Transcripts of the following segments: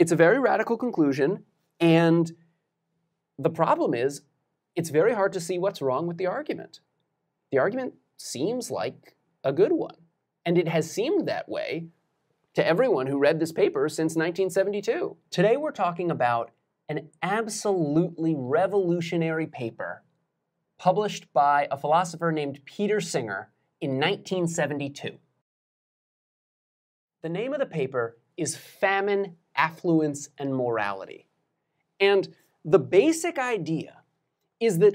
It's a very radical conclusion, and the problem is it's very hard to see what's wrong with the argument. The argument seems like a good one, and it has seemed that way to everyone who read this paper since 1972. Today we're talking about an absolutely revolutionary paper published by a philosopher named Peter Singer in 1972. The name of the paper is Famine, Affluence, and Morality. And the basic idea is that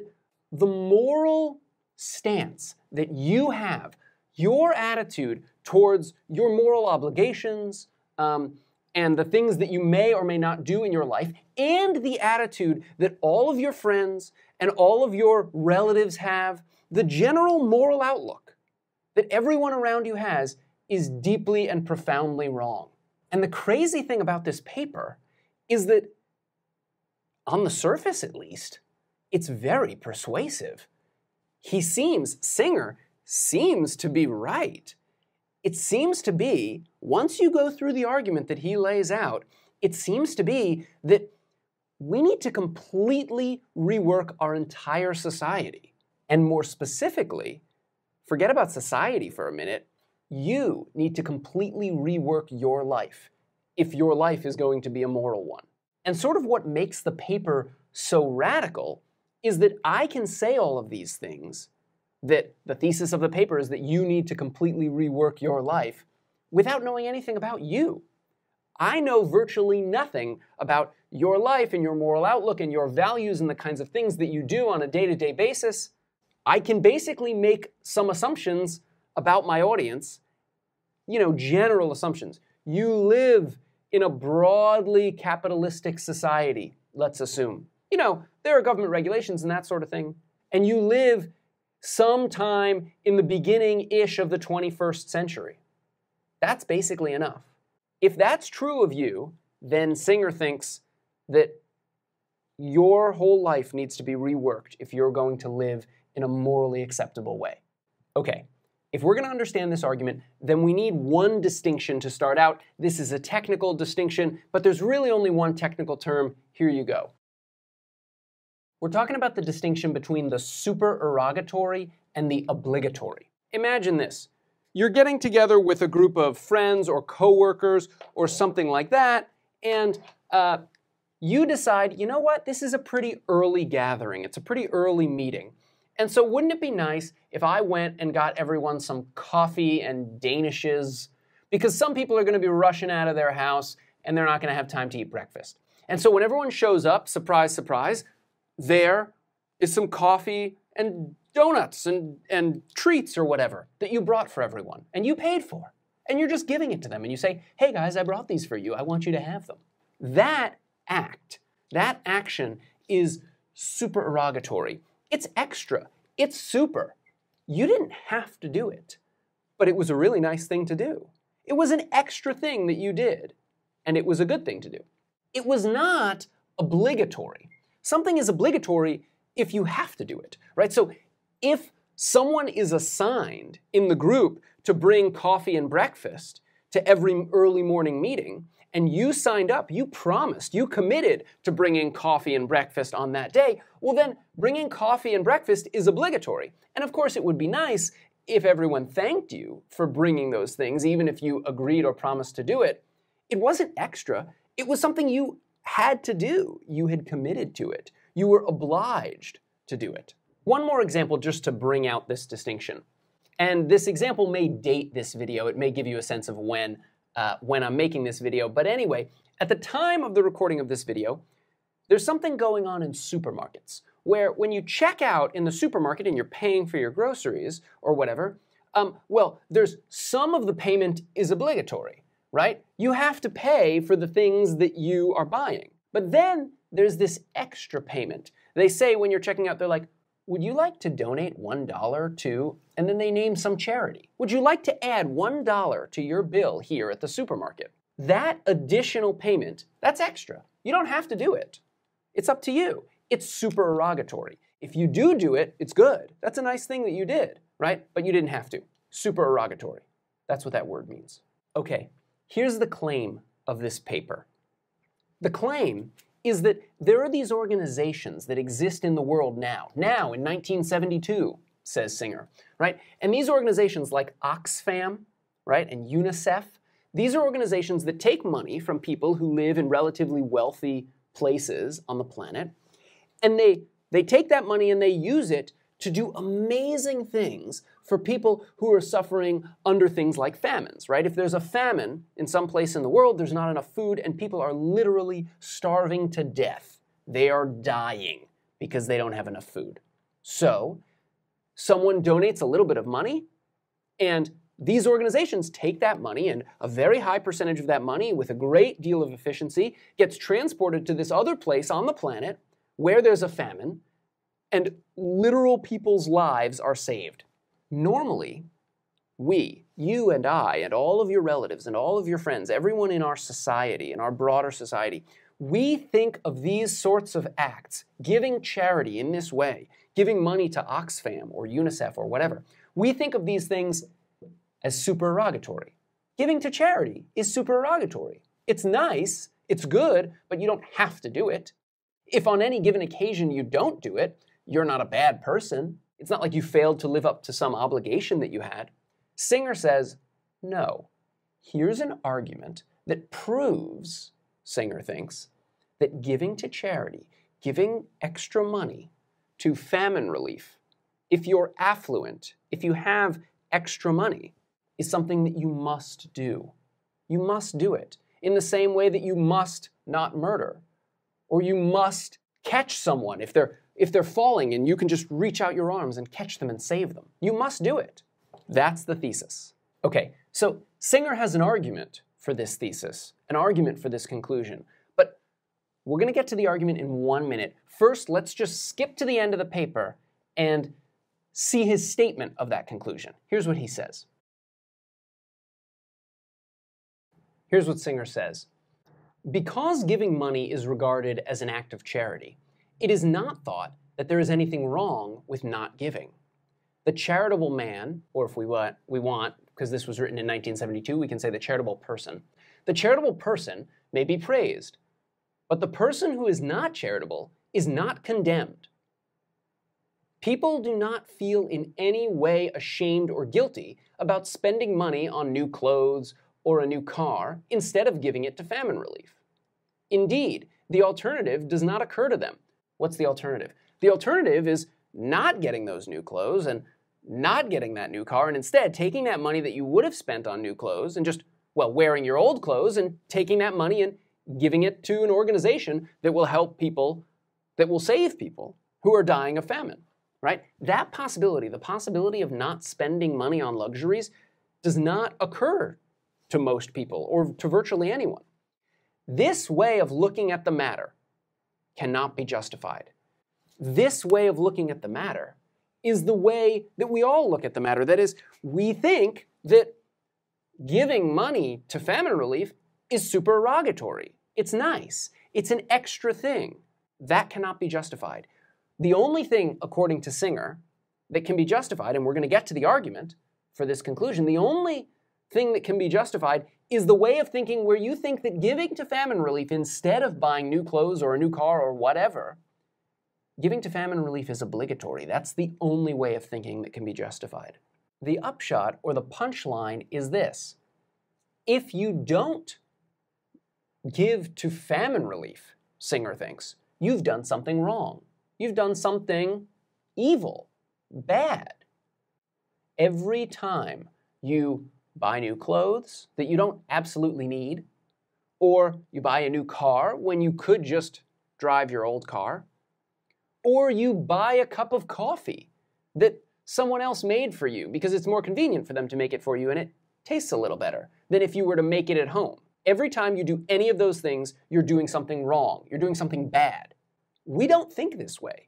the moral stance that you have, your attitude towards your moral obligations, and the things that you may or may not do in your life, and the attitude that all of your friends and all of your relatives have, the general moral outlook that everyone around you has, is deeply and profoundly wrong. And the crazy thing about this paper is that, on the surface at least, it's very persuasive. Singer seems to be right. It seems to be, once you go through the argument that he lays out, it seems to be that we need to completely rework our entire society. And more specifically, forget about society for a minute, you need to completely rework your life if your life is going to be a moral one. And sort of what makes the paper so radical is that I can say all of these things, that the thesis of the paper is that you need to completely rework your life without knowing anything about you. I know virtually nothing about your life and your moral outlook and your values and the kinds of things that you do on a day-to-day basis. I can basically make some assumptions about my audience, general assumptions. You live in a broadly capitalistic society, let's assume. There are government regulations and that sort of thing. And you live sometime in the beginning-ish of the 21st century. That's basically enough. If that's true of you, then Singer thinks that your whole life needs to be reworked if you're going to live in a morally acceptable way. Okay, if we're going to understand this argument, then we need one distinction to start out. This is a technical distinction, but there's really only one technical term. Here you go. We're talking about the distinction between the supererogatory and the obligatory. Imagine this. You're getting together with a group of friends or coworkers or something like that, and you decide, you know what, this is a pretty early gathering. It's a pretty early meeting. And so wouldn't it be nice if I went and got everyone some coffee and danishes? Because some people are going to be rushing out of their house and they're not going to have time to eat breakfast. And so when everyone shows up, surprise, surprise, there is some coffee and donuts and treats or whatever that you brought for everyone and you paid for. And you're just giving it to them and you say, hey guys, I brought these for you. I want you to have them. That act, that action is supererogatory. It's extra. It's super. You didn't have to do it, but it was a really nice thing to do. It was an extra thing that you did, and it was a good thing to do. It was not obligatory. Something is obligatory if you have to do it, right? So if someone is assigned in the group to bring coffee and breakfast to every early morning meeting, and you signed up, you promised, you committed to bringing coffee and breakfast on that day, well then bringing coffee and breakfast is obligatory. And of course it would be nice if everyone thanked you for bringing those things, even if you agreed or promised to do it. It wasn't extra, it was something you had to do. You had committed to it. You were obliged to do it. One more example just to bring out this distinction. And this example may date this video. It may give you a sense of when I'm making this video. But anyway, at the time of the recording of this video, there's something going on in supermarkets where when you check out in the supermarket and you're paying for your groceries or whatever, there's some of the payment is obligatory, right? You have to pay for the things that you are buying. But then there's this extra payment. They say when you're checking out, they're like, would you like to donate $1 to, and then they name some charity. Would you like to add $1 to your bill here at the supermarket? That additional payment, that's extra. You don't have to do it. It's up to you. It's supererogatory. If you do it, it's good. That's a nice thing that you did, right? But you didn't have to. Supererogatory. That's what that word means. Okay, here's the claim of this paper. The claim is that there are these organizations that exist in the world now in 1972, says Singer, right? And these organizations like Oxfam, right, and UNICEF, these are organizations that take money from people who live in relatively wealthy places on the planet, and they take that money and they use it to do amazing things for people who are suffering under things like famines, right? If there's a famine in some place in the world, there's not enough food, and people are literally starving to death. They are dying because they don't have enough food. So, someone donates a little bit of money, and these organizations take that money, and a very high percentage of that money, with a great deal of efficiency, gets transported to this other place on the planet where there's a famine, and literal people's lives are saved. Normally, we, you and I, and all of your relatives, and all of your friends, everyone in our society, in our broader society, we think of these sorts of acts, giving charity in this way, giving money to Oxfam or UNICEF or whatever, we think of these things as supererogatory. Giving to charity is supererogatory. It's nice, it's good, but you don't have to do it. If on any given occasion you don't do it, you're not a bad person. It's not like you failed to live up to some obligation that you had. Singer says, no. Here's an argument that proves, Singer thinks, that giving to charity, giving extra money to famine relief, if you're affluent, if you have extra money, is something that you must do. You must do it in the same way that you must not murder, or you must catch someone if they're falling and you can just reach out your arms and catch them and save them. You must do it. That's the thesis. Okay, so Singer has an argument for this thesis, an argument for this conclusion, but we're going to get to the argument in 1 minute. First, let's just skip to the end of the paper and see his statement of that conclusion. Here's what he says. Here's what Singer says. Because giving money is regarded as an act of charity, it is not thought that there is anything wrong with not giving. The charitable man, or if we want, because this was written in 1972, we can say the charitable person. The charitable person may be praised, but the person who is not charitable is not condemned. People do not feel in any way ashamed or guilty about spending money on new clothes or a new car instead of giving it to famine relief. Indeed, the alternative does not occur to them. What's the alternative? The alternative is not getting those new clothes and not getting that new car, and instead taking that money that you would have spent on new clothes and just, well, wearing your old clothes and taking that money and giving it to an organization that will help people, that will save people who are dying of famine, right? That possibility, the possibility of not spending money on luxuries, does not occur to most people or to virtually anyone. This way of looking at the matter cannot be justified. This way of looking at the matter is the way that we all look at the matter. That is, we think that giving money to famine relief is supererogatory. It's nice. It's an extra thing. That cannot be justified. The only thing, according to Singer, that can be justified, and we're going to get to the argument for this conclusion, the only thing that can be justified is the way of thinking where you think that giving to famine relief instead of buying new clothes or a new car or whatever, giving to famine relief is obligatory. That's the only way of thinking that can be justified. The upshot or the punchline is this. If you don't give to famine relief, Singer thinks, you've done something wrong. You've done something evil, bad. Every time you buy new clothes that you don't absolutely need, or you buy a new car when you could just drive your old car, or you buy a cup of coffee that someone else made for you because it's more convenient for them to make it for you and it tastes a little better than if you were to make it at home. Every time you do any of those things, you're doing something wrong. You're doing something bad. We don't think this way.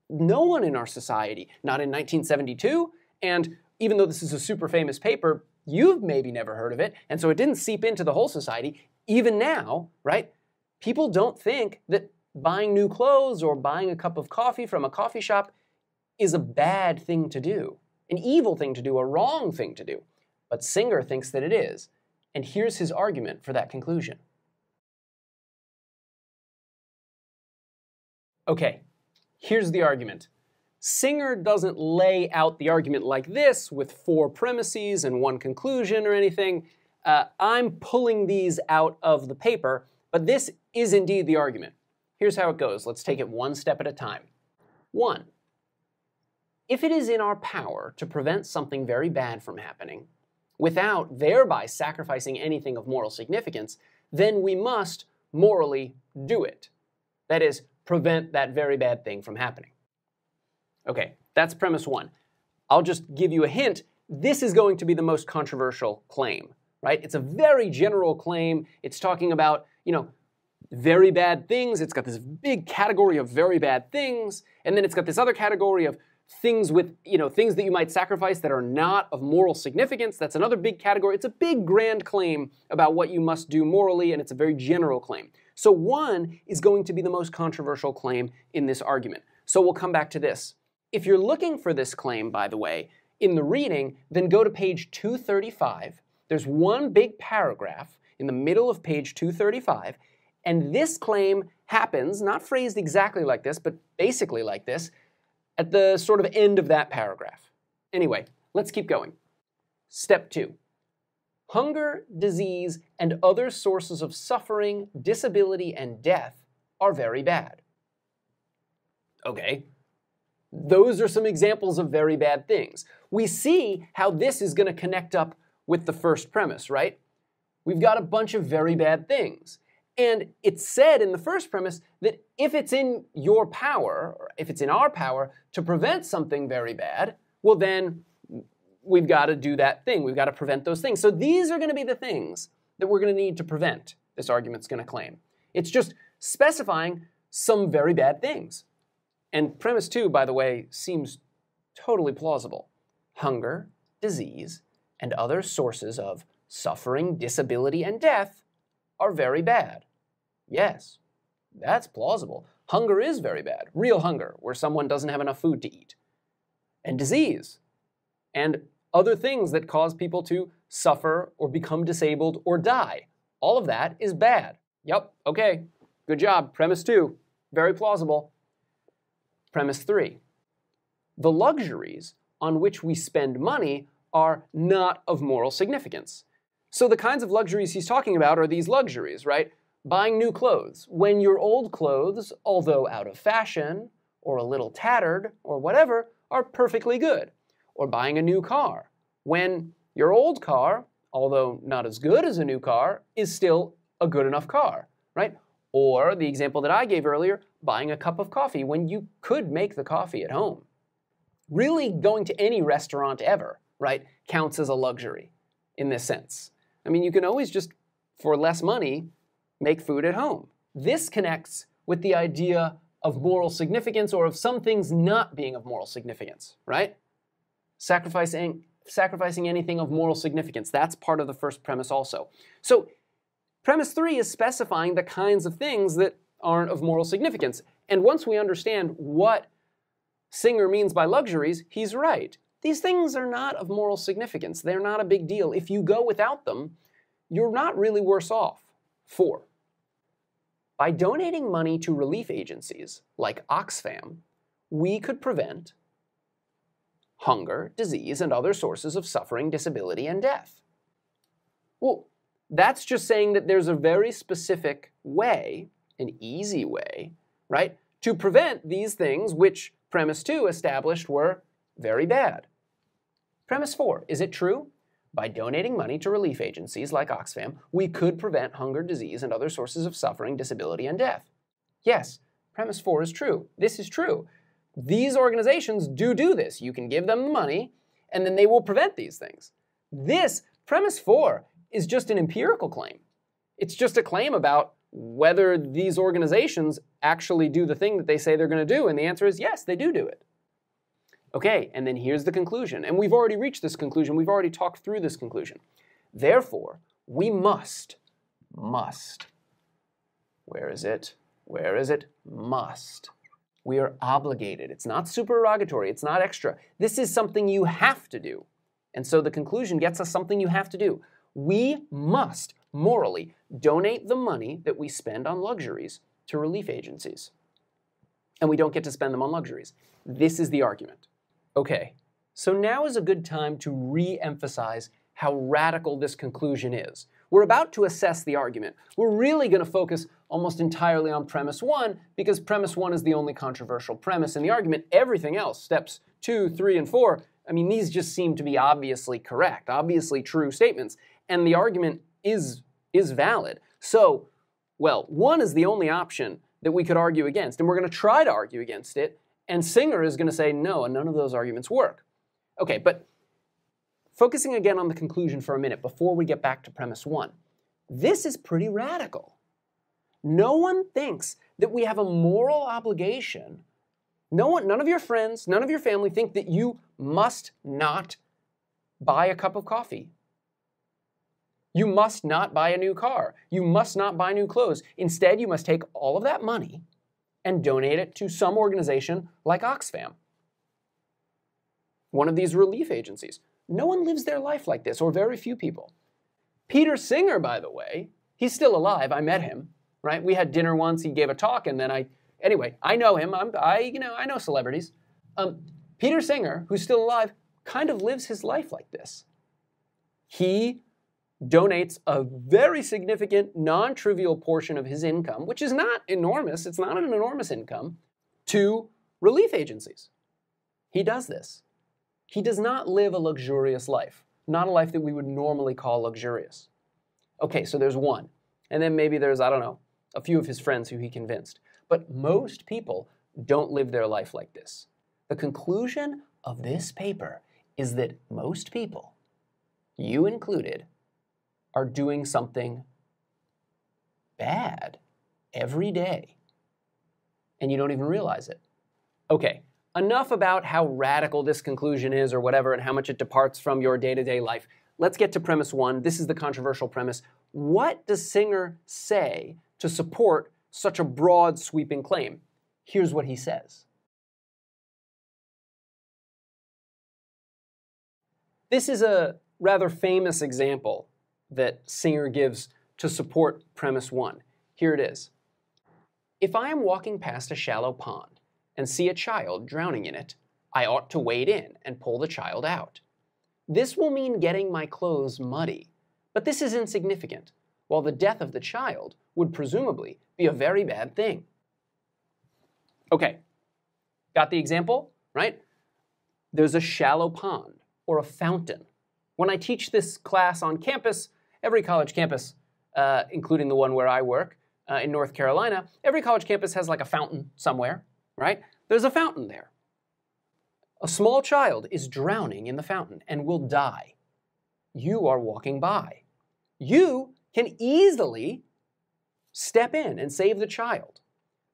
No one in our society, not in 1972, and even though this is a super famous paper, you've maybe never heard of it, and so it didn't seep into the whole society. Even now, right, people don't think that buying new clothes or buying a cup of coffee from a coffee shop is a bad thing to do, an evil thing to do, a wrong thing to do. But Singer thinks that it is, and here's his argument for that conclusion. Okay, here's the argument. Singer doesn't lay out the argument like this with 4 premises and 1 conclusion or anything. I'm pulling these out of the paper, but this is indeed the argument. Here's how it goes. Let's take it one step at a time. 1. If it is in our power to prevent something very bad from happening, without thereby sacrificing anything of moral significance, then we must morally do it. That is, prevent that very bad thing from happening. Okay, that's premise 1. I'll just give you a hint. This is going to be the most controversial claim, right? It's a very general claim. It's talking about, very bad things. It's got this big category of very bad things, and then it's got this other category of things with, things that you might sacrifice that are not of moral significance. That's another big category. It's a big, grand claim about what you must do morally, and it's a very general claim. So 1 is going to be the most controversial claim in this argument. So we'll come back to this. If you're looking for this claim, by the way, in the reading, then go to page 235. There's one big paragraph in the middle of page 235, and this claim happens, not phrased exactly like this, but basically like this, at the sort of end of that paragraph. Anyway, let's keep going. Step 2. Hunger, disease, and other sources of suffering, disability, and death are very bad. Okay, those are some examples of very bad things. We see how this is going to connect up with the first premise, right? We've got a bunch of very bad things. And it's said in the first premise that if it's in your power, or if it's in our power, to prevent something very bad, well then we've got to do that thing. We've got to prevent those things. So these are going to be the things that we're going to need to prevent, this argument's going to claim. It's just specifying some very bad things. And premise 2, by the way, seems totally plausible. Hunger, disease, and other sources of suffering, disability, and death are very bad. Yes, that's plausible. Hunger is very bad. Real hunger, where someone doesn't have enough food to eat. And disease. And other things that cause people to suffer or become disabled or die. All of that is bad. Yep, okay, good job. Premise 2, very plausible. Premise 3. The luxuries on which we spend money are not of moral significance. So the kinds of luxuries he's talking about are these luxuries, right? Buying new clothes. When your old clothes, although out of fashion, or a little tattered, or whatever, are perfectly good. Or buying a new car. When your old car, although not as good as a new car, is still a good enough car, right? Or the example that I gave earlier, buying a cup of coffee when you could make the coffee at home. Really, going to any restaurant ever, right, counts as a luxury in this sense. I mean, you can always just, for less money, make food at home. This connects with the idea of moral significance, or of some things not being of moral significance, right? Sacrificing anything of moral significance. That's part of the first premise also. So premise 3 is specifying the kinds of things that aren't of moral significance. And once we understand what Singer means by luxuries, he's right. These things are not of moral significance. They're not a big deal. If you go without them, you're not really worse off. 4. By donating money to relief agencies like Oxfam, we could prevent hunger, disease, and other sources of suffering, disability, and death. Well, that's just saying that there's a very specific way, an easy way, right, to prevent these things which premise 2 established were very bad. Premise 4, is it true? By donating money to relief agencies like Oxfam, we could prevent hunger, disease, and other sources of suffering, disability, and death. Yes, premise 4 is true. This is true. These organizations do this. You can give them the money, and then they will prevent these things. This, premise 4, is just an empirical claim. It's just a claim about whether these organizations actually do the thing that they say they're going to do, and the answer is yes, they do it. Okay, and then here's the conclusion, and we've already reached this conclusion. We've already talked through this conclusion. Therefore, we must, where is it? Must. We are obligated. It's not supererogatory. It's not extra. This is something you have to do. And so the conclusion gets us something you have to do. We must morally donate the money that we spend on luxuries to relief agencies. and we don't get to spend them on luxuries. This is the argument. Okay, so now is a good time to re-emphasize how radical this conclusion is. We're about to assess the argument. We're really going to focus almost entirely on premise 1 because premise 1 is the only controversial premise in the argument. Everything else, steps 2, 3, and 4, I mean, these just seem to be obviously correct, obviously true statements, and the argument is valid. So, well, 1 is the only option that we could argue against, and we're going to try to argue against it, and Singer is going to say, no, none of those arguments work. Okay, but focusing again on the conclusion for a minute before we get back to premise 1, this is pretty radical. No one thinks that we have a moral obligation. None of your friends, none of your family think that you must not buy a cup of coffee. You must not buy a new car. You must not buy new clothes. Instead, you must take all of that money and donate it to some organization like Oxfam, one of these relief agencies. No one lives their life like this, or very few people. Peter Singer, by the way, he's still alive. I met him, right? We had dinner once. He gave a talk, and then anyway, I know him. I know celebrities. Peter Singer, who's still alive, kind of lives his life like this. He donates a very significant, non-trivial portion of his income, which is not enormous, it's not an enormous income, to relief agencies. He does this. He does not live a luxurious life, not a life that we would normally call luxurious. Okay, so there's 1. And then maybe there's, I don't know, a few of his friends who he convinced. But most people don't live their life like this. The conclusion of this paper is that most people, you included, are doing something bad every day, and you don't even realize it. Okay, enough about how radical this conclusion is or whatever and how much it departs from your day-to-day life. Let's get to premise 1. This is the controversial premise. What does Singer say to support such a broad, sweeping claim? Here's what he says. This is a rather famous example that Singer gives to support premise 1. Here it is. If I am walking past a shallow pond and see a child drowning in it, I ought to wade in and pull the child out. This will mean getting my clothes muddy, but this is insignificant, while the death of the child would presumably be a very bad thing. Okay, got the example, right? There's a shallow pond or a fountain. When I teach this class on campus, every college campus, including the one where I work in North Carolina, every college campus has like a fountain somewhere, right? There's a fountain there. A small child is drowning in the fountain and will die. You are walking by. You can easily step in and save the child.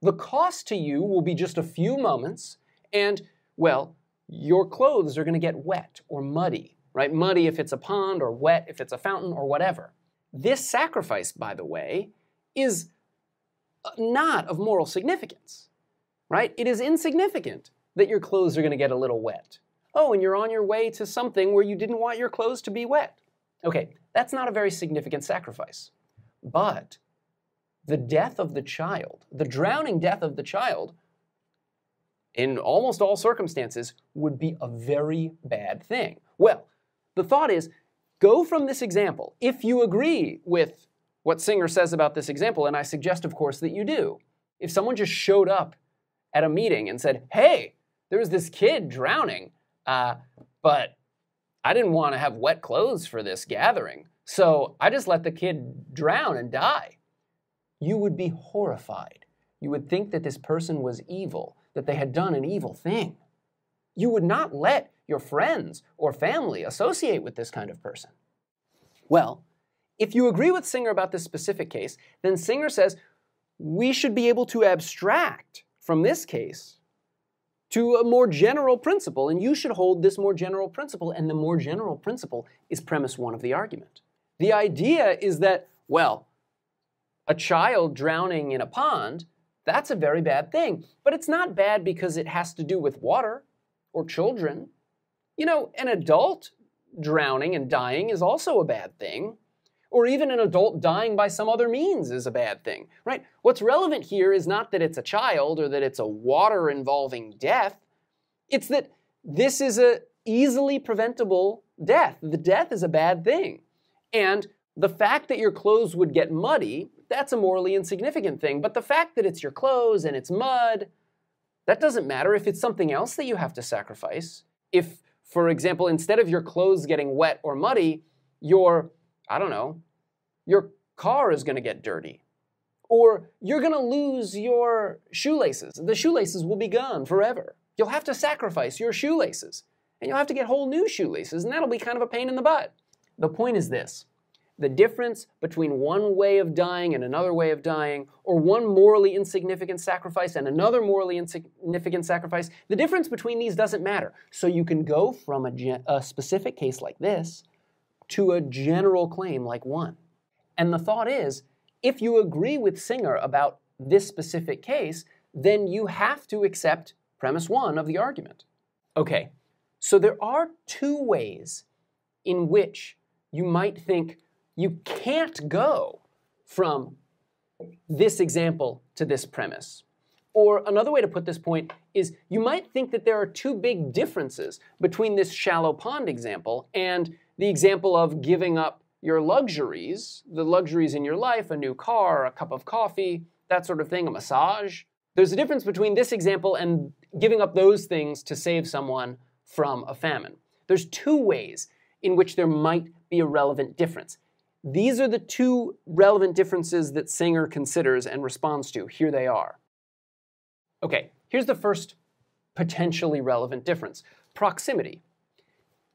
The cost to you will be just a few moments, and, well, your clothes are going to get wet or muddy, right? Muddy if it's a pond, or wet if it's a fountain, or whatever. This sacrifice, by the way, is not of moral significance, right? It is insignificant that your clothes are going to get a little wet. Oh, and you're on your way to something where you didn't want your clothes to be wet. Okay, that's not a very significant sacrifice. But the death of the child, the drowning death of the child, in almost all circumstances, would be a very bad thing. Well, the thought is, go from this example, if you agree with what Singer says about this example, and I suggest, of course, that you do. If someone just showed up at a meeting and said, hey, there's this kid drowning, but I didn't want to have wet clothes for this gathering, so I just let the kid drown and die. You would be horrified. You would think that this person was evil, that they had done an evil thing. You would not let your friends or family associate with this kind of person. Well, if you agree with Singer about this specific case, then Singer says we should be able to abstract from this case to a more general principle, and you should hold this more general principle, and the more general principle is premise 1 of the argument. The idea is that, well, a child drowning in a pond, that's a very bad thing, but it's not bad because it has to do with water or children. You know, an adult drowning and dying is also a bad thing. or even an adult dying by some other means is a bad thing, right? What's relevant here is not that it's a child or that it's a water-involving death. It's that this is a easily preventable death. The death is a bad thing. And the fact that your clothes would get muddy, that's a morally insignificant thing. But the fact that it's your clothes and it's mud, that doesn't matter if it's something else that you have to sacrifice. If, for example, instead of your clothes getting wet or muddy, your car is going to get dirty. Or you're going to lose your shoelaces. The shoelaces will be gone forever. You'll have to sacrifice your shoelaces. And you'll have to get whole new shoelaces, and that'll be kind of a pain in the butt. The point is this. The difference between one way of dying and another way of dying, or one morally insignificant sacrifice and another morally insignificant sacrifice, the difference between these doesn't matter. So you can go from a specific case like this to a general claim like one. And the thought is, if you agree with Singer about this specific case, then you have to accept premise one of the argument. Okay, so there are two ways in which you might think you can't go from this example to this premise. Or another way to put this point is you might think that there are two big differences between this shallow pond example and the example of giving up your luxuries, the luxuries in your life, a new car, a cup of coffee, that sort of thing, a massage. There's a difference between this example and giving up those things to save someone from a famine. There's two ways in which there might be a relevant difference. These are the two relevant differences that Singer considers and responds to. Here they are. Okay, here's the first potentially relevant difference. Proximity.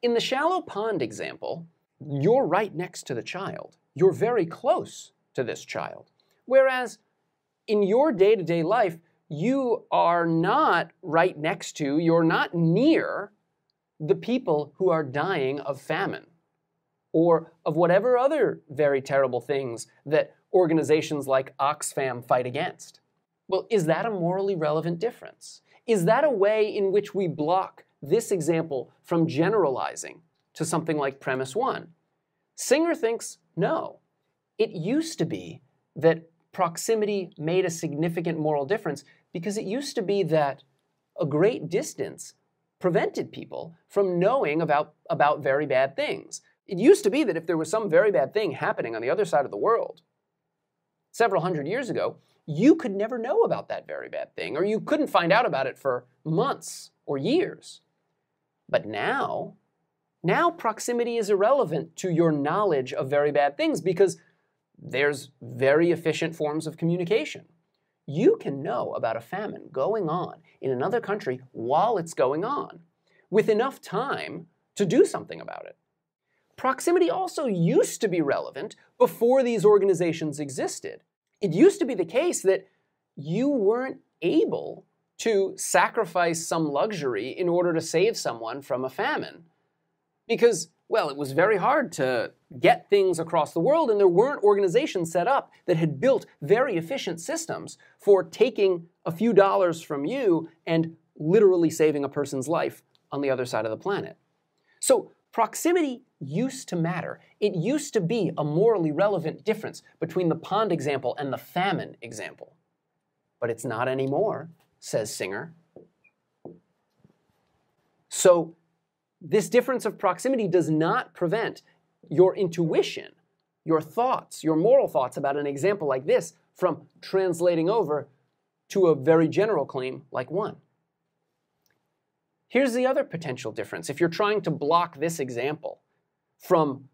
In the shallow pond example, you're right next to the child. You're very close to this child. Whereas in your day-to-day life, you are not right next to, you're not near the people who are dying of famine or of whatever other very terrible things that organizations like Oxfam fight against. Well, is that a morally relevant difference? Is that a way in which we block this example from generalizing to something like premise one? Singer thinks no. It used to be that proximity made a significant moral difference because it used to be that a great distance prevented people from knowing about very bad things. It used to be that if there was some very bad thing happening on the other side of the world several hundred years ago, you could never know about that very bad thing, or you couldn't find out about it for months or years. But now proximity is irrelevant to your knowledge of very bad things because there's very efficient forms of communication. You can know about a famine going on in another country while it's going on, with enough time to do something about it. Proximity also used to be relevant before these organizations existed. It used to be the case that you weren't able to sacrifice some luxury in order to save someone from a famine because, well, it was very hard to get things across the world, and there weren't organizations set up that had built very efficient systems for taking a few dollars from you and literally saving a person's life on the other side of the planet. So proximity used to matter. It used to be a morally relevant difference between the pond example and the famine example. But it's not anymore, says Singer. So this difference of proximity does not prevent your intuition, your thoughts, your moral thoughts about an example like this from translating over to a very general claim like one. Here's the other potential difference. If you're trying to block this example from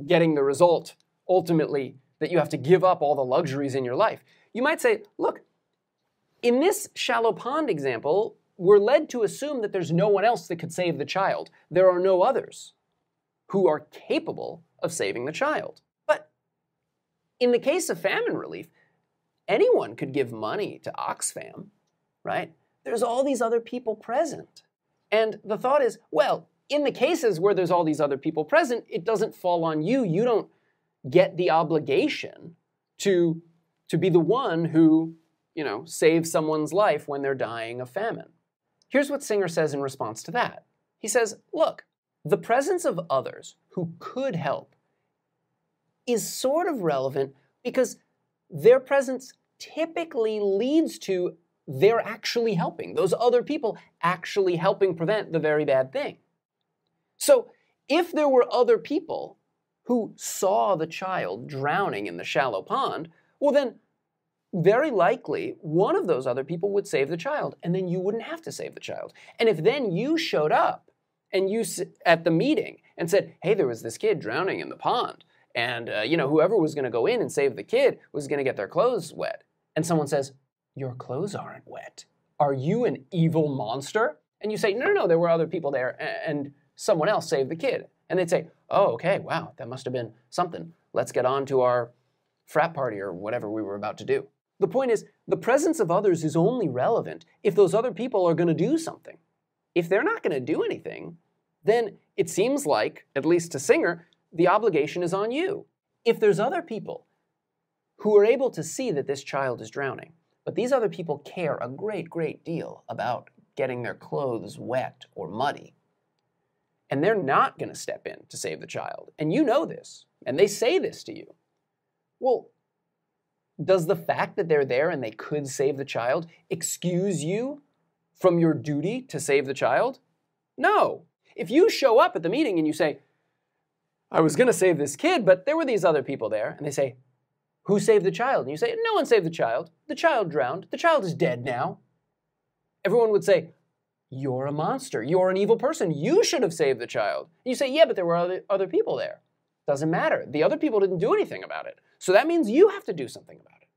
getting the result, ultimately, that you have to give up all the luxuries in your life, you might say, look, in this shallow pond example, we're led to assume that there's no one else that could save the child. There are no others who are capable of saving the child. But in the case of famine relief, anyone could give money to Oxfam, right? There's all these other people present. And the thought is, well, in the cases where there's all these other people present, it doesn't fall on you. You don't get the obligation to be the one who, saves someone's life when they're dying of famine. Here's what Singer says in response to that. He says, look, the presence of others who could help is sort of relevant because their presence typically leads to they're actually helping, those other people actually helping prevent the very bad thing. So if there were other people who saw the child drowning in the shallow pond, well then, very likely one of those other people would save the child, and then you wouldn't have to save the child. And if then you showed up and you at the meeting and said, hey, there was this kid drowning in the pond, and whoever was going to go in and save the kid was going to get their clothes wet, and someone says, your clothes aren't wet. Are you an evil monster? And you say, no, there were other people there, and someone else saved the kid. And they'd say, oh, okay, wow, that must have been something. Let's get on to our frat party or whatever we were about to do. The point is, the presence of others is only relevant if those other people are going to do something. If they're not going to do anything, then it seems like, at least to Singer, the obligation is on you. If there's other people who are able to see that this child is drowning, but these other people care a great deal about getting their clothes wet or muddy, and they're not going to step in to save the child, and you know this, and they say this to you, well, does the fact that they're there and they could save the child excuse you from your duty to save the child? No. If you show up at the meeting and you say, I was going to save this kid, but there were these other people there, and they say, who saved the child? And you say, no one saved the child. The child drowned. The child is dead now. Everyone would say, you're a monster. You're an evil person. You should have saved the child. And you say, yeah, but there were other people there. Doesn't matter. The other people didn't do anything about it. So that means you have to do something about it.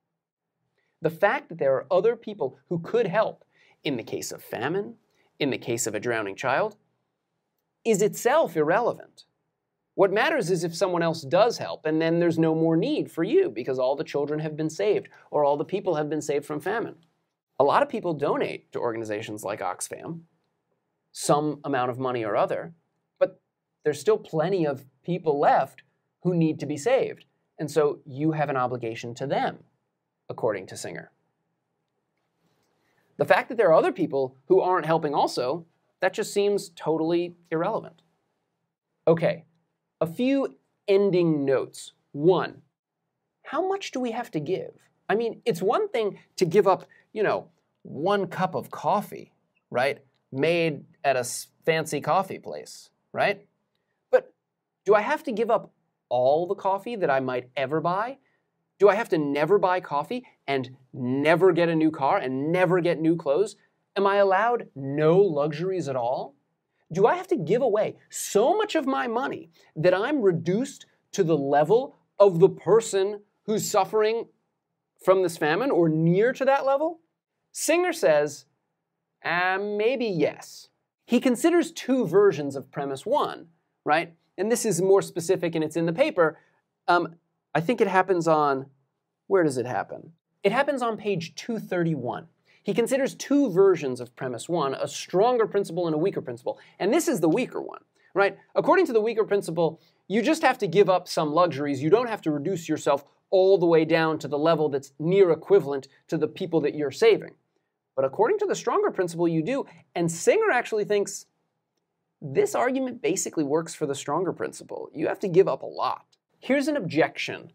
The fact that there are other people who could help in the case of famine, in the case of a drowning child, is itself irrelevant. What matters is if someone else does help, and then there's no more need for you because all the children have been saved or all the people have been saved from famine. A lot of people donate to organizations like Oxfam, some amount of money or other, but there's still plenty of people left who need to be saved. And so you have an obligation to them, according to Singer. The fact that there are other people who aren't helping also, that just seems totally irrelevant. Okay, a few ending notes. One, how much do we have to give? I mean, it's one thing to give up, 1 cup of coffee, right? Made at a fancy coffee place, right? But do I have to give up all the coffee that I might ever buy? Do I have to never buy coffee and never get a new car and never get new clothes? Am I allowed no luxuries at all? Do I have to give away so much of my money that I'm reduced to the level of the person who's suffering from this famine or near to that level? Singer says, maybe yes. He considers 2 versions of premise 1, right? And this is more specific and it's in the paper. I think it happens on, where does it happen? It happens on page 231. He considers 2 versions of premise 1, a stronger principle and a weaker principle. And this is the weaker one, right? According to the weaker principle, you just have to give up some luxuries. You don't have to reduce yourself all the way down to the level that's near equivalent to the people that you're saving. But according to the stronger principle, you do. And Singer actually thinks this argument basically works for the stronger principle. You have to give up a lot. Here's an objection,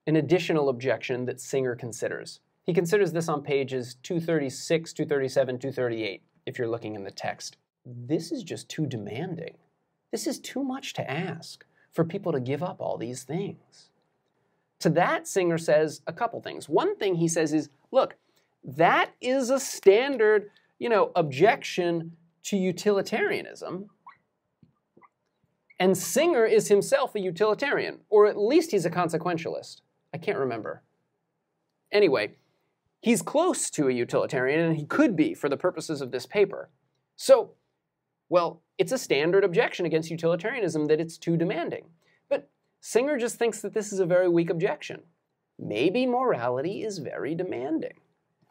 an additional objection that Singer considers. He considers this on pages 236, 237, 238, if you're looking in the text. This is just too demanding. This is too much to ask for people to give up all these things. To that, Singer says a couple things. One thing he says is, look, that is a standard, objection to utilitarianism. And Singer is himself a utilitarian, or at least he's a consequentialist. I can't remember. Anyway, he's close to a utilitarian, and he could be for the purposes of this paper. So, well, it's a standard objection against utilitarianism that it's too demanding. But Singer just thinks that this is a very weak objection. Maybe morality is very demanding.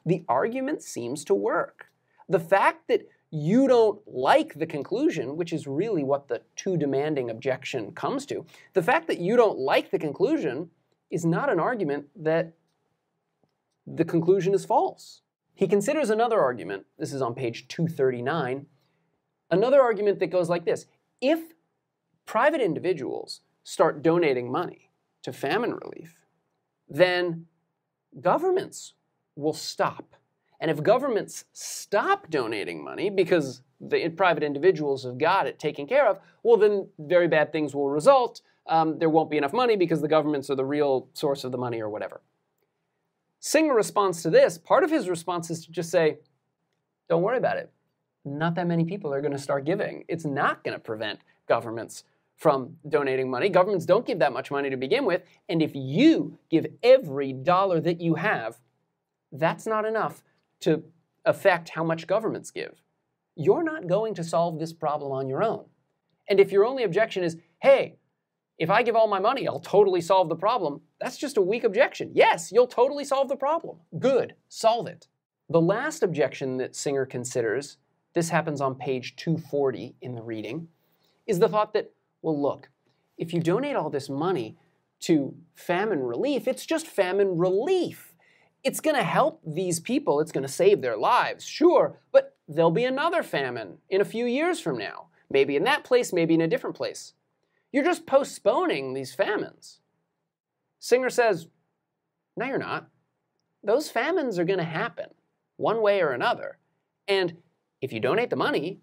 The argument seems to work. The fact that you don't like the conclusion, which is really what the too demanding objection comes to, the fact that you don't like the conclusion is not an argument that the conclusion is false. He considers another argument, this is on page 239, another argument that goes like this. If private individuals start donating money to famine relief, then governments will stop. And if governments stop donating money because the private individuals have got it taken care of, well, then very bad things will result. There won't be enough money because the governments are the real source of the money or whatever. Singer responds to this. Part of his response is to just say, don't worry about it. Not that many people are going to start giving. It's not going to prevent governments from donating money. Governments don't give that much money to begin with. And if you give every dollar that you have, that's not enough to affect how much governments give. You're not going to solve this problem on your own. And if your only objection is, hey, if I give all my money, I'll totally solve the problem, that's just a weak objection. Yes, you'll totally solve the problem. Good, solve it. The last objection that Singer considers, this happens on page 240 in the reading, is the thought that, well, look, if you donate all this money to famine relief, it's just famine relief. It's going to help these people. It's going to save their lives, sure, but there'll be another famine in a few years from now. Maybe in that place, maybe in a different place. You're just postponing these famines. Singer says, no, you're not. Those famines are going to happen one way or another. And if you donate the money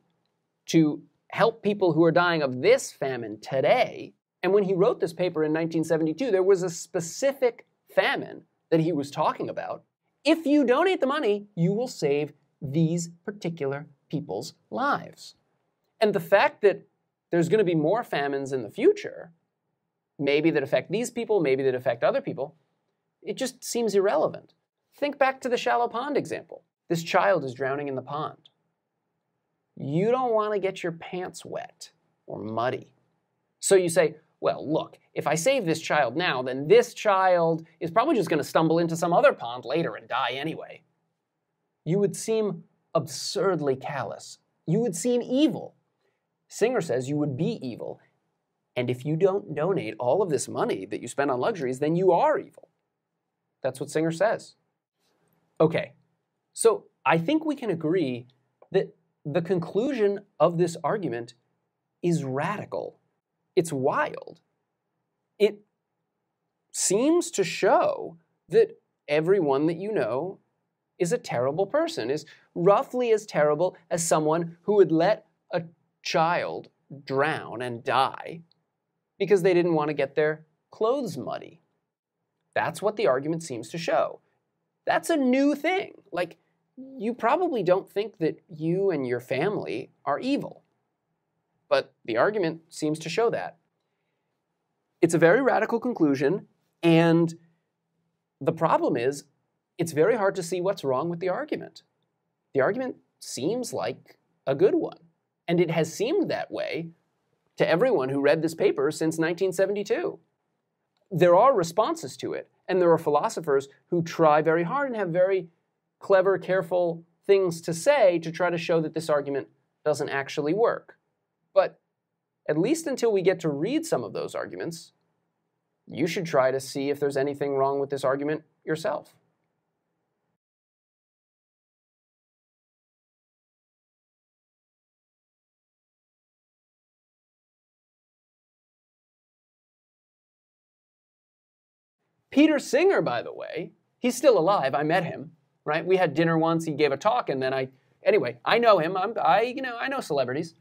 to help people who are dying of this famine today, and when he wrote this paper in 1972, there was a specific famine that he was talking about. If you donate the money, you will save these particular people's lives. And the fact that there's going to be more famines in the future, maybe that affect these people, maybe that affect other people, it just seems irrelevant. Think back to the shallow pond example. This child is drowning in the pond. You don't want to get your pants wet or muddy. So you say, well, look, if I save this child now, then this child is probably just going to stumble into some other pond later and die anyway. You would seem absurdly callous. You would seem evil. Singer says you would be evil. And if you don't donate all of this money that you spend on luxuries, then you are evil. That's what Singer says. Okay, so I think we can agree that the conclusion of this argument is radical. It's wild. It seems to show that everyone that you know is a terrible person, is roughly as terrible as someone who would let a child drown and die because they didn't want to get their clothes muddy. That's what the argument seems to show. That's a new thing. Like, you probably don't think that you and your family are evil. But the argument seems to show that. It's a very radical conclusion, and the problem is, it's very hard to see what's wrong with the argument. The argument seems like a good one, and it has seemed that way to everyone who read this paper since 1972. There are responses to it, and there are philosophers who try very hard and have very clever, careful things to say to try to show that this argument doesn't actually work. But at least until we get to read some of those arguments, you should try to see if there's anything wrong with this argument yourself. Peter Singer, by the way, he's still alive. I met him, right? We had dinner once. He gave a talk, and then anyway, I know him. I know celebrities.